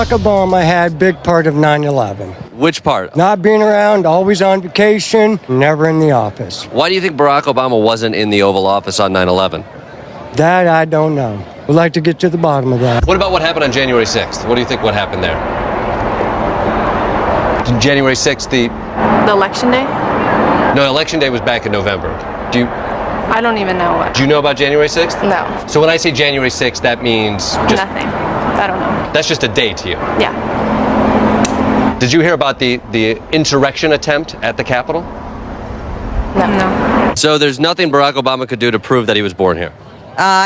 Barack Obama had big part of 9/11. Which part? Not being around, always on vacation, never in the office. Why do you think Barack Obama wasn't in the Oval Office on 9/11? That I don't know. We'd like to get to the bottom of that. What about what happened on January 6th? What do you think what happened there? January 6th, The election day? No, election day was back in November. I don't even know what. Do you know about January 6th? No. So when I say January 6th, that means just... Nothing. I don't know. That's just a day to you? Yeah. Did you hear about the insurrection attempt at the Capitol? No. So there's nothing Barack Obama could do to prove that he was born here?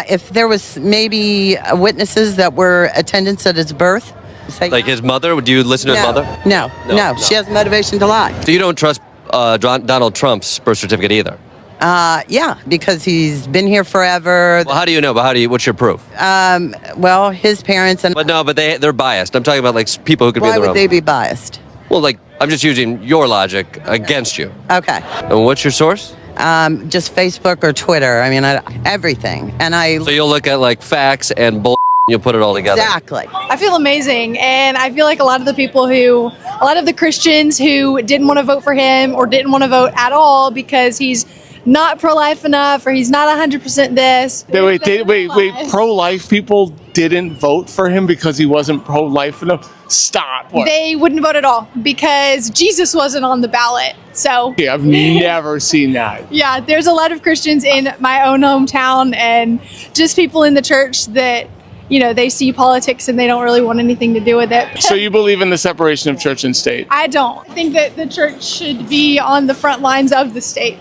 If there was maybe witnesses that were attendants at his birth. Like his mother? Do you listen to his mother? No. She has motivation to lie. So you don't trust Donald Trump's birth certificate either? Yeah, because he's been here forever. Well, how do you know? But what's your proof? Well, his parents and... But they're biased. I'm talking about like people who could be in the room. Why would they be biased? Well, like, I'm just using your logic against you. Okay. And what's your source? Just Facebook or Twitter. I mean, everything. And So you'll look at like facts and bull. You'll put it all together. Exactly. I feel amazing, and I feel like a lot of the Christians who didn't want to vote for him or didn't want to vote at all because he's not pro-life enough or he's not 100% this. Wait, pro-life people didn't vote for him because he wasn't pro-life enough? Stop. What? They wouldn't vote at all because Jesus wasn't on the ballot. So Yeah, I've never seen that. yeah, there's a lot of Christians in my own hometown and just people in the church that, you know, they see politics and they don't really want anything to do with it. So you believe in the separation of church and state? I don't. I think that the church should be on the front lines of the state.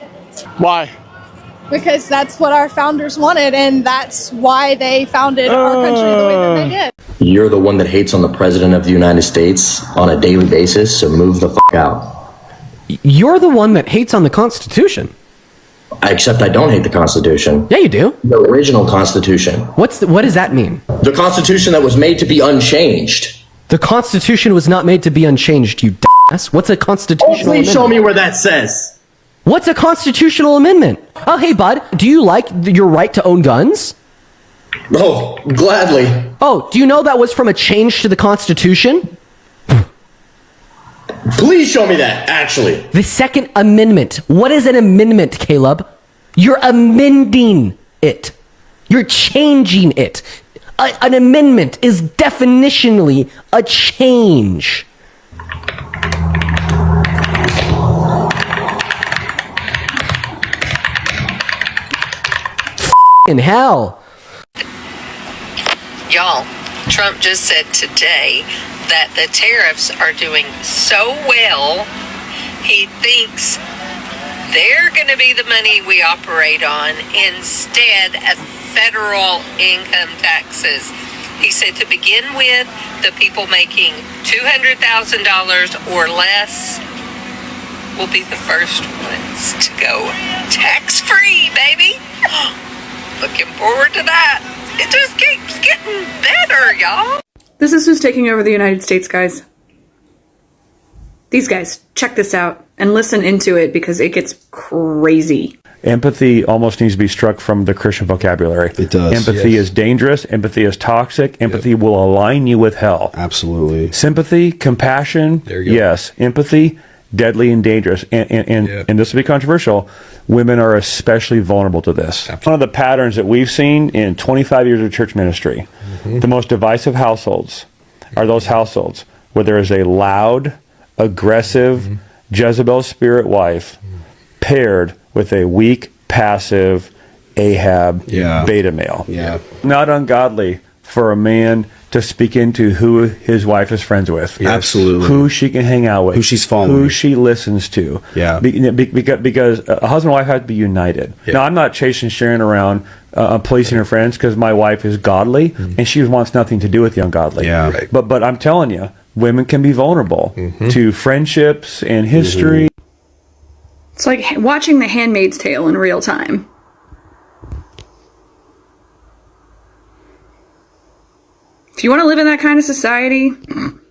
Why? Because that's what our founders wanted, and that's why they founded our country the way that they did. You're the one that hates on the president of the United States on a daily basis, so move the f*** out. You're the one that hates on the Constitution. Except I don't hate the Constitution. Yeah, you do. The original Constitution. What does that mean? The Constitution that was made to be unchanged. The Constitution was not made to be unchanged, you ass. What's a constitutional amendment? Please show me where that says. What's a constitutional amendment? Oh, hey, bud, do you like your right to own guns? Oh, gladly. Oh, do you know that was from a change to the Constitution? Please show me that, actually. The Second Amendment. What is an amendment, Caleb? You're amending it. You're changing it. An amendment is definitionally a change. In hell. Y'all, Trump just said today that the tariffs are doing so well, he thinks they're going to be the money we operate on instead of federal income taxes. He said to begin with, the people making $200,000 or less will be the first ones to go tax-free, baby. Looking forward to that. It just keeps getting better, y'all. This is who's taking over the United States, guys. These guys, check this out and listen into it because it gets crazy. Empathy almost needs to be struck from the Christian vocabulary. It does. Empathy is dangerous. Empathy is toxic. Empathy will align you with hell. Absolutely. Sympathy, compassion, There you go. yes. Empathy, deadly and dangerous. And this will be controversial. Women are especially vulnerable to this. Absolutely. One of the patterns that we've seen in 25 years of church ministry, the most divisive households are those households where there is a loud, aggressive, Jezebel spirit wife paired with a weak, passive Ahab beta male. Yeah. Not ungodly for a man to speak into who his wife is friends with. Yes. Absolutely. Who she can hang out with. Who she's following. Who she listens to. Yeah. Because a husband and wife have to be united. Yeah. Now, I'm not chasing Sharon around policing her friends because my wife is godly and she wants nothing to do with the ungodly. Yeah. Right. But I'm telling you, women can be vulnerable to friendships and history. It's like watching The Handmaid's Tale in real time. If you want to live in that kind of society, I'm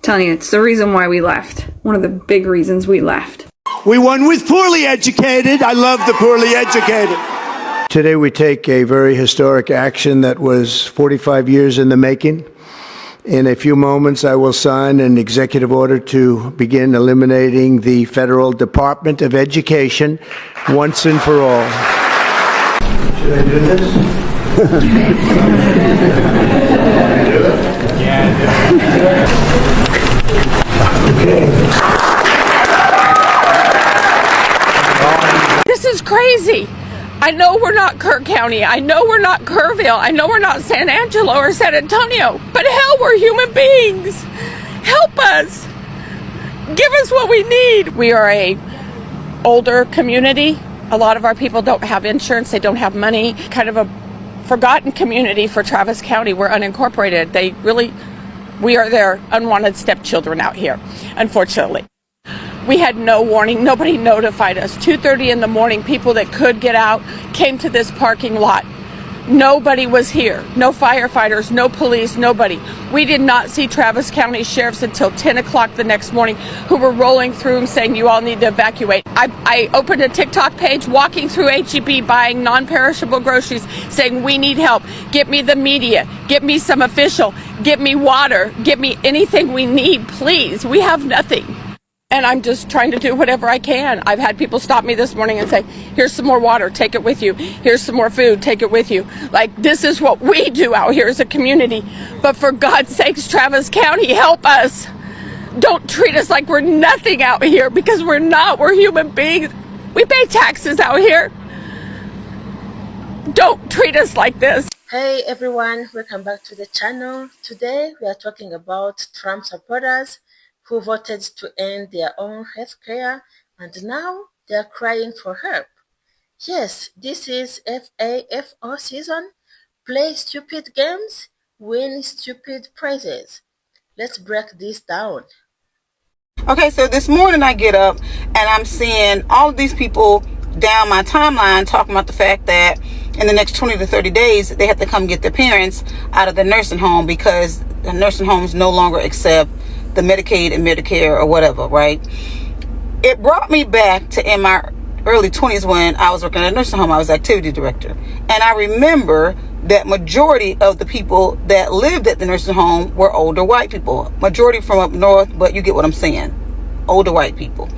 telling you, it's the reason why we left. One of the big reasons we left. We won with poorly educated. I love the poorly educated. Today we take a very historic action that was 45 years in the making. In a few moments, I will sign an executive order to begin eliminating the Federal Department of Education once and for all. Should I do this? This is crazy. I know we're not Kirk County. I know we're not Kerrville. I know we're not San Angelo or San Antonio. But hell, we're human beings. Help us. Give us what we need. We are a older community. A lot of our people don't have insurance. They don't have money. Kind of a forgotten community for Travis County. We're unincorporated. We are their unwanted stepchildren out here, unfortunately. We had no warning. Nobody notified us. 2:30 in the morning, people that could get out came to this parking lot. Nobody was here. No firefighters, no police, nobody. We did not see Travis County sheriffs until 10 o'clock the next morning, who were rolling through and saying, you all need to evacuate. I opened a TikTok page, walking through H-E-B, buying non-perishable groceries, saying, we need help. Get me the media. Get me some official. Get me water. Get me anything we need, please. We have nothing. And I'm just trying to do whatever I can. I've had people stop me this morning and say, here's some more water, take it with you. Here's some more food, take it with you. Like, this is what we do out here as a community. But for God's sakes, Travis County, help us. Don't treat us like we're nothing out here, because we're not. We're human beings. We pay taxes out here. Don't treat us like this. Hey everyone, welcome back to the channel. Today we are talking about Trump supporters who voted to end their own health care, and now they are crying for help. Yes, this is FAFO season. Play stupid games, win stupid prizes. Let's break this down. Okay, so this morning I get up and I'm seeing all of these people down my timeline talking about the fact that in the next 20 to 30 days they have to come get their parents out of the nursing home because the nursing homes no longer accept the Medicaid and Medicare or whatever, right? It brought me back to in my early 20s when I was working at a nursing home. I was activity director. And I remember that majority of the people that lived at the nursing home were older white people. Majority from up north, but you get what I'm saying. Older white people.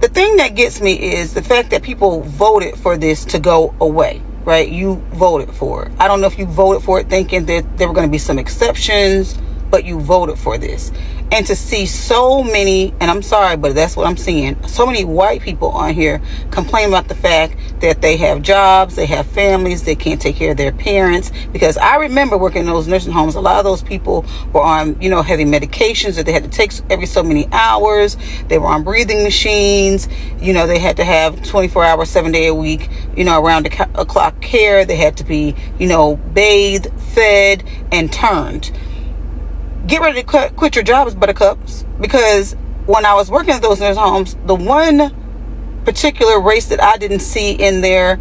The thing that gets me is the fact that people voted for this to go away, right? You voted for it. I don't know if you voted for it thinking that there were going to be some exceptions, but you voted for this. And to see so many, and I'm sorry, but that's what I'm seeing, so many white people on here complain about the fact that they have jobs, they have families, they can't take care of their parents. Because I remember working in those nursing homes, a lot of those people were on, heavy medications that they had to take every so many hours. They were on breathing machines. They had to have 24-hour, 7-day a week, around the clock care. They had to be, bathed, fed, and turned. Get ready to quit your jobs, buttercups, because when I was working at those nursing homes, the one particular race that I didn't see in there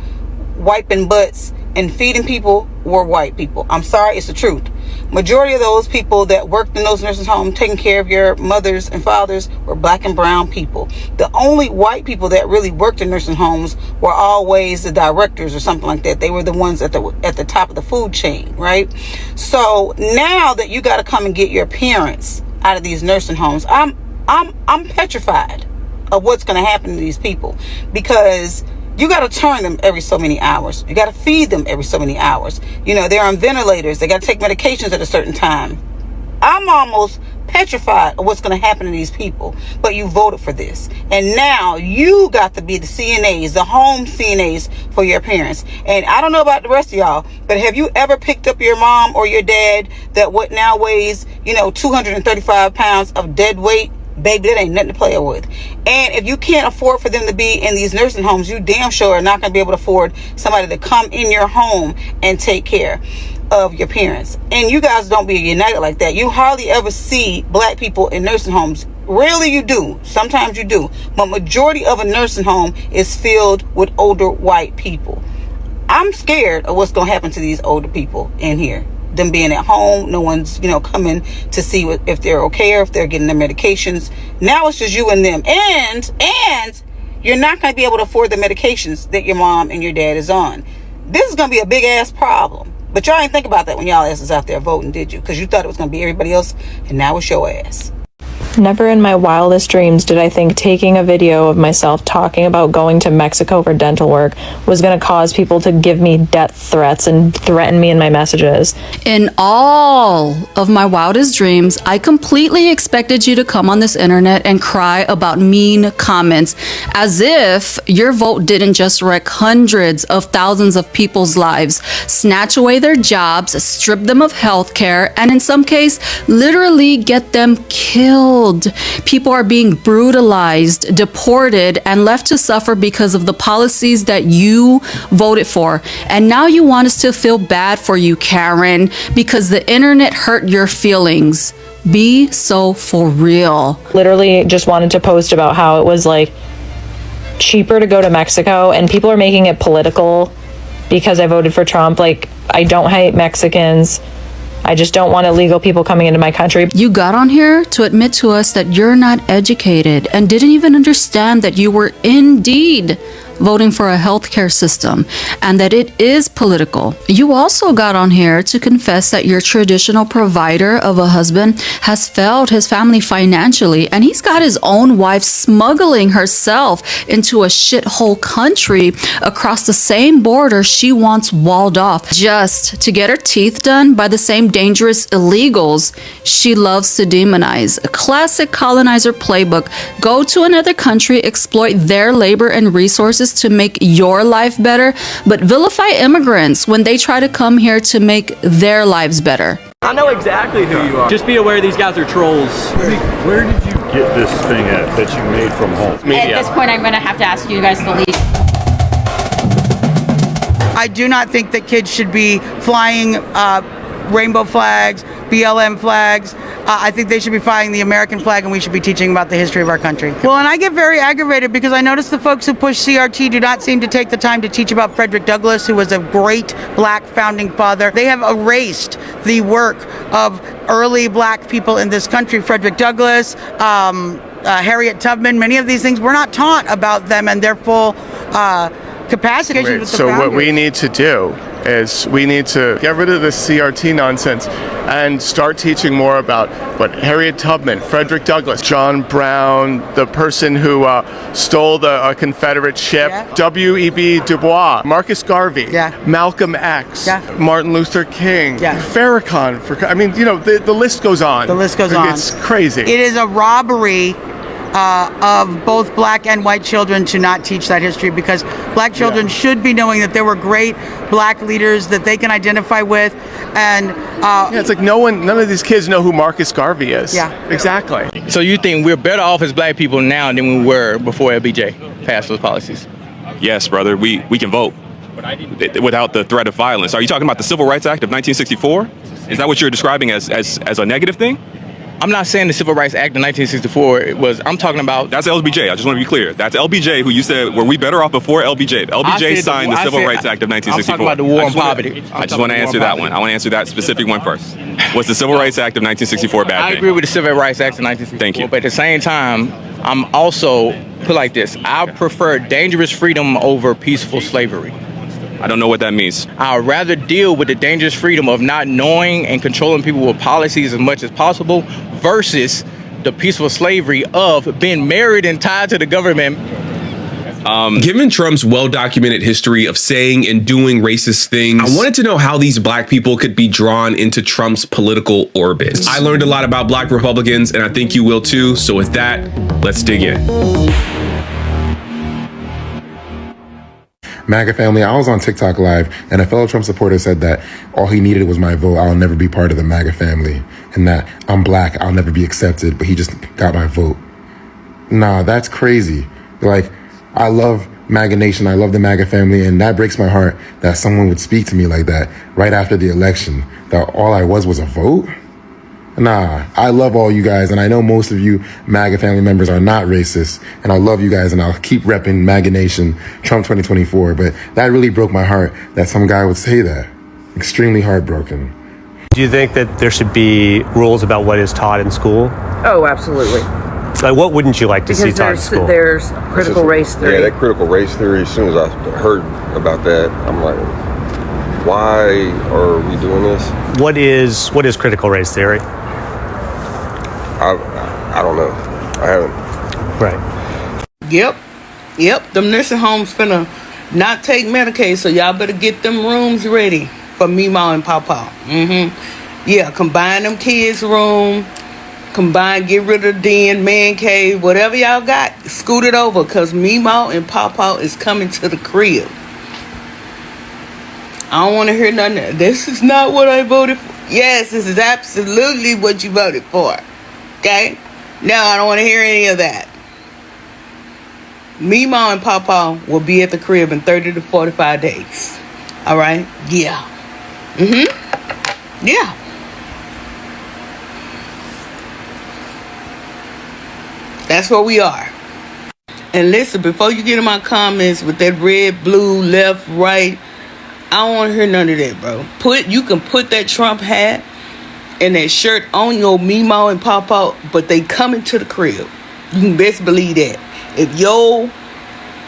wiping butts and feeding people were white people. I'm sorry, it's the truth. Majority of those people that worked in those nursing homes taking care of your mothers and fathers were black and brown people. The only white people that really worked in nursing homes were always the directors or something like that. They were the ones at the top of the food chain, right? So now that you got to come and get your parents out of these nursing homes, I'm petrified of what's going to happen to these people, because you got to turn them every so many hours. You got to feed them every so many hours. They're on ventilators. They got to take medications at a certain time. I'm almost petrified of what's going to happen to these people. But you voted for this. And now you got to be the CNAs, the home CNAs for your parents. And I don't know about the rest of y'all, but have you ever picked up your mom or your dad that what now weighs, 235 pounds of dead weight? Baby, that ain't nothing to play with. And if you can't afford for them to be in these nursing homes, you damn sure are not going to be able to afford somebody to come in your home and take care of your parents. And you guys don't be united like that. You hardly ever see black people in nursing homes. Rarely you do. Sometimes you do. But majority of a nursing home is filled with older white people. I'm scared of what's going to happen to these older people in here. Them being at home, no one's, coming to see if they're okay or if they're getting their medications. Now it's just you and them. And you're not going to be able to afford the medications that your mom and your dad is on. This is going to be a big ass problem. But y'all ain't think about that when y'all asses out there voting, did you? Because you thought it was going to be everybody else, and now it's your ass. Never in my wildest dreams did I think taking a video of myself talking about going to Mexico for dental work was going to cause people to give me death threats and threaten me in my messages. In all of my wildest dreams, I completely expected you to come on this internet and cry about mean comments, as if your vote didn't just wreck hundreds of thousands of people's lives, snatch away their jobs, strip them of health care, and in some case, literally get them killed. People are being brutalized, deported, and left to suffer because of the policies that you voted for. And now you want us to feel bad for you, Karen, because the internet hurt your feelings. Be so for real. Literally just wanted to post about how it was like cheaper to go to Mexico, and people are making it political because I voted for Trump. Like, I don't hate Mexicans. I just don't want illegal people coming into my country. You got on here to admit to us that you're not educated and didn't even understand that you were indeed voting for a healthcare system and that it is political. You also got on here to confess that your traditional provider of a husband has failed his family financially, and he's got his own wife smuggling herself into a shithole country across the same border she wants walled off just to get her teeth done by the same dangerous illegals she loves to demonize. A classic colonizer playbook. Go to another country, exploit their labor and resources to make your life better, but vilify immigrants when they try to come here to make their lives better. I know exactly who you are. Just be aware these guys are trolls. Where did you get this thing at that you made from home? At this point, I'm going to have to ask you guys to leave. I do not think that kids should be flying rainbow flags, BLM flags. I think they should be flying the American flag, and we should be teaching about the history of our country. Well, and I get very aggravated because I notice the folks who push CRT do not seem to take the time to teach about Frederick Douglass, who was a great black founding father. They have erased the work of early black people in this country. Frederick Douglass, Harriet Tubman, many of these things, we're not taught about them and their full capacity. So what we need to do is we need to get rid of this CRT nonsense and start teaching more about what Harriet Tubman, Frederick Douglass, John Brown, the person who stole the Confederate ship, W.E.B. Du Bois, Marcus Garvey, Malcolm X, Martin Luther King, Farrakhan. I mean, you know, the list goes on. The list goes on. It's crazy. It is a robbery of both black and white children to not teach that history, because black children should be knowing that there were great black leaders that they can identify with, and it's like none of these kids know who Marcus Garvey is. Exactly. So you think we're better off as black people now than we were before LBJ passed those policies? Yes, brother. We can vote without the threat of violence. Are you talking about the Civil Rights Act of 1964? Is that what you're describing as a negative thing? I'm not saying the Civil Rights Act of 1964 was. I'm talking about. That's LBJ. I just want to be clear. That's LBJ, who you said, were we better off before LBJ? LBJ signed the Civil Rights Act of 1964. I'm talking about the war on poverty. I just want to answer that one. I want to answer that specific one first. Was the Civil Rights Act of 1964 a bad thing? I agree with the Civil Rights Act of 1964. Thank you. But at the same time, I'm also put like this. I prefer dangerous freedom over peaceful slavery. I don't know what that means. I'd rather deal with the dangerous freedom of not knowing and controlling people with policies as much as possible versus the peaceful slavery of being married and tied to the government. Given Trump's well-documented history of saying and doing racist things, I wanted to know how these black people could be drawn into Trump's political orbit. I learned a lot about black Republicans, and I think you will too. So with that, let's dig in. MAGA family, I was on TikTok live and a fellow Trump supporter said that all he needed was my vote. I'll never be part of the MAGA family, and that I'm black, I'll never be accepted, but he just got my vote. Nah, that's crazy. Like, I love MAGA Nation, I love the MAGA family, and that breaks my heart that someone would speak to me like that right after the election, that all I was a vote? Nah, I love all you guys, and I know most of you MAGA family members are not racist, and I love you guys, and I'll keep repping MAGA Nation, Trump 2024, but that really broke my heart that some guy would say that. Extremely heartbroken. Do you think that there should be rules about what is taught in school? Oh, absolutely. Like, what wouldn't you like to see taught in school? There's critical race theory. Yeah, that critical race theory, as soon as I heard about that, I'm like, Why are we doing this? What is critical race theory? I don't know. I haven't. Right. Yep. Them nursing homes finna not take Medicaid, so y'all better get them rooms ready for Mima and Papa. Yeah, combine them kids' room. Get rid of the den, man cave, whatever y'all got, scoot it over, because Mima and Papa is coming to the crib. I don't want to hear nothing. This is not what I voted for. Yes, this is absolutely what you voted for. Okay? No, I don't want to hear any of that. Mima and Papa will be at the crib in 30 to 45 days. All right? Yeah. Yeah. That's where we are. And listen, before you get in my comments with that red, blue, left, right, I don't want to hear none of that, bro. You can put that Trump hat and that shirt on your Mimo and Papa, but they coming to the crib. You can best believe that. If your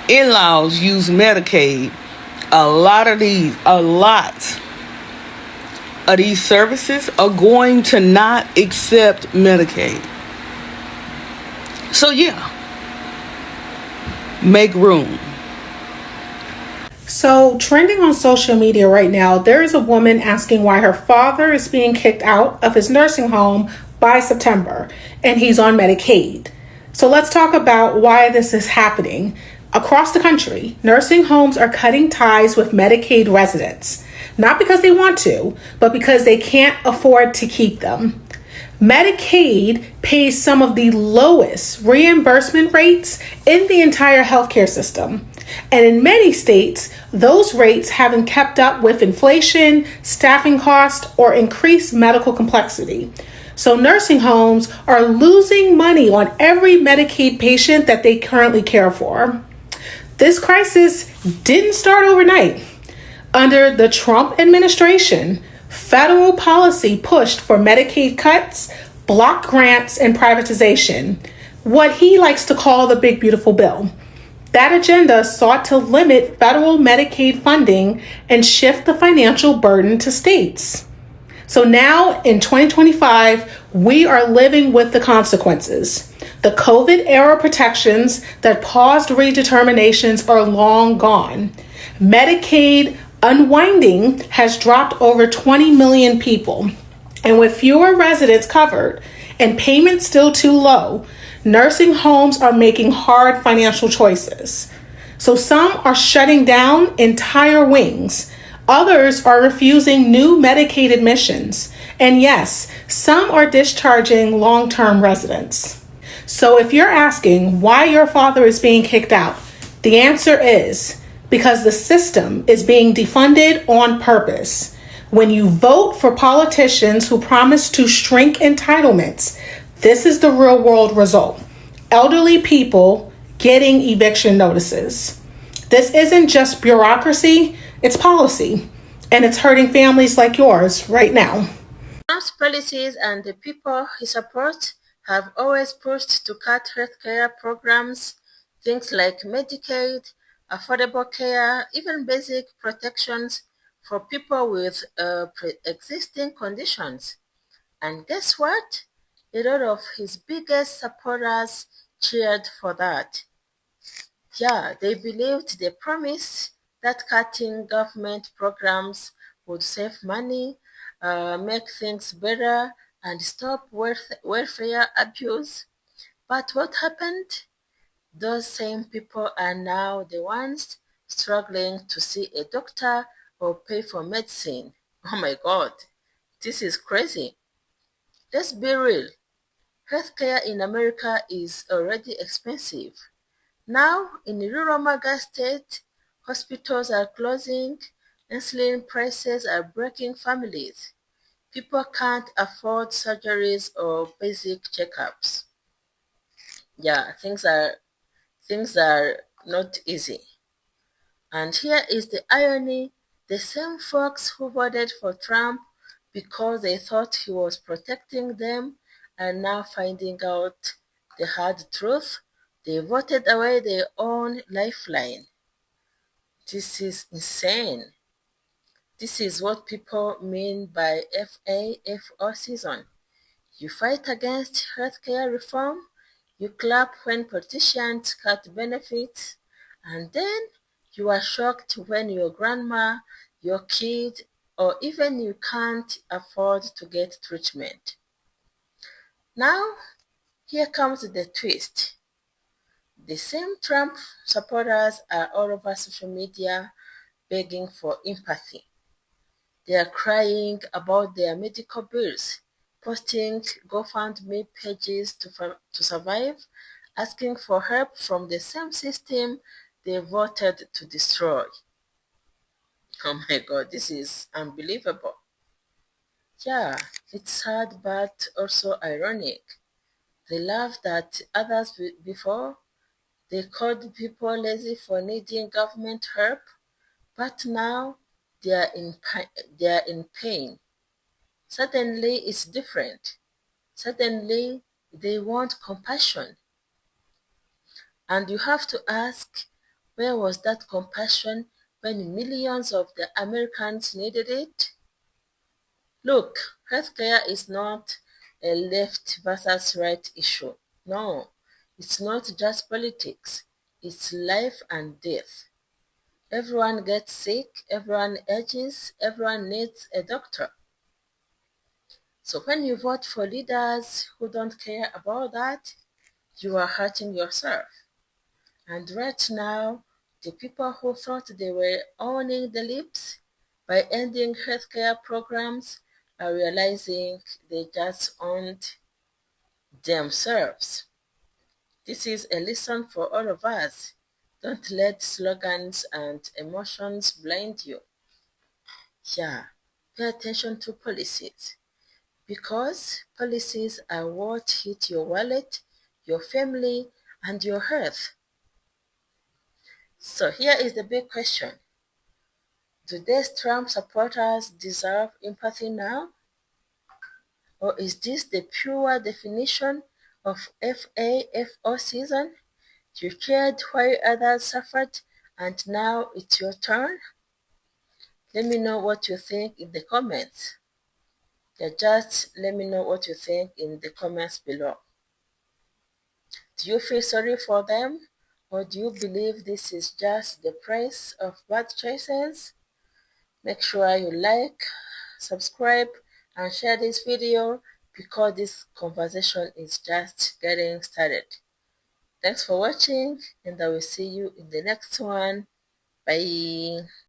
in-laws use Medicaid, a lot of these services are going to not accept Medicaid. So yeah, make room. So, trending on social media right now, there is a woman asking why her father is being kicked out of his nursing home by September, and he's on Medicaid. So let's talk about why this is happening. Across the country, nursing homes are cutting ties with Medicaid residents, not because they want to, but because they can't afford to keep them. Medicaid pays some of the lowest reimbursement rates in the entire healthcare system. And in many states, those rates haven't kept up with inflation, staffing costs, or increased medical complexity. So nursing homes are losing money on every Medicaid patient that they currently care for. This crisis didn't start overnight. Under the Trump administration, federal policy pushed for Medicaid cuts, block grants, and privatization, what he likes to call the Big Beautiful Bill. That agenda sought to limit federal Medicaid funding and shift the financial burden to states. So now in 2025, we are living with the consequences. The COVID-era protections that paused redeterminations are long gone. Medicaid unwinding has dropped over 20 million people. And with fewer residents covered and payments still too low, nursing homes are making hard financial choices. So some are shutting down entire wings. Others are refusing new Medicaid admissions. And yes, some are discharging long-term residents. So if you're asking why your father is being kicked out, the answer is because the system is being defunded on purpose. When you vote for politicians who promise to shrink entitlements, this is the real world result. Elderly people getting eviction notices. This isn't just bureaucracy, it's policy. And it's hurting families like yours right now. Trump's policies and the people he supports have always pushed to cut healthcare programs, things like Medicaid, affordable care, even basic protections for people with pre-existing conditions. And guess what? A lot of his biggest supporters cheered for that. Yeah, they believed the promise that cutting government programs would save money, make things better, and stop welfare abuse. But what happened? Those same people are now the ones struggling to see a doctor or pay for medicine. Oh my God, this is crazy. Let's be real. Healthcare in America is already expensive. Now, in rural MAGA state, hospitals are closing, insulin prices are breaking families. People can't afford surgeries or basic checkups. Yeah, things are not easy. And here is the irony. The same folks who voted for Trump because they thought he was protecting them are now finding out the hard truth. They voted away their own lifeline. This is insane. This is what people mean by FAFO season. You fight against healthcare reform, you clap when politicians cut benefits, and then you are shocked when your grandma, your kid, or even you can't afford to get treatment. Now, here comes the twist. The same Trump supporters are all over social media begging for empathy. They are crying about their medical bills, posting GoFundMe pages to survive, asking for help from the same system they voted to destroy. Oh my God, this is unbelievable. Yeah, it's sad but also ironic. They laughed at others before, they called people lazy for needing government help, but now they are in pain. Suddenly it's different. Suddenly they want compassion. And you have to ask, where was that compassion when millions of the Americans needed it? Look, healthcare is not a left versus right issue. No, it's not just politics. It's life and death. Everyone gets sick, everyone ages, everyone needs a doctor. So when you vote for leaders who don't care about that, you are hurting yourself. And right now, the people who thought they were owning the lips by ending healthcare programs are realizing they just owned themselves. This is a lesson for all of us. Don't let slogans and emotions blind you. Yeah, pay attention to policies because policies are what hit your wallet, your family, and your health. So here is the big question. Do these Trump supporters deserve empathy now? Or is this the pure definition of FAFO season? You cared while others suffered and now it's your turn? Let me know what you think in the comments. Yeah, just let me know what you think in the comments below. Do you feel sorry for them? Or do you believe this is just the price of bad choices? Make sure you like, subscribe, and share this video because this conversation is just getting started. Thanks for watching, and I will see you in the next one. Bye.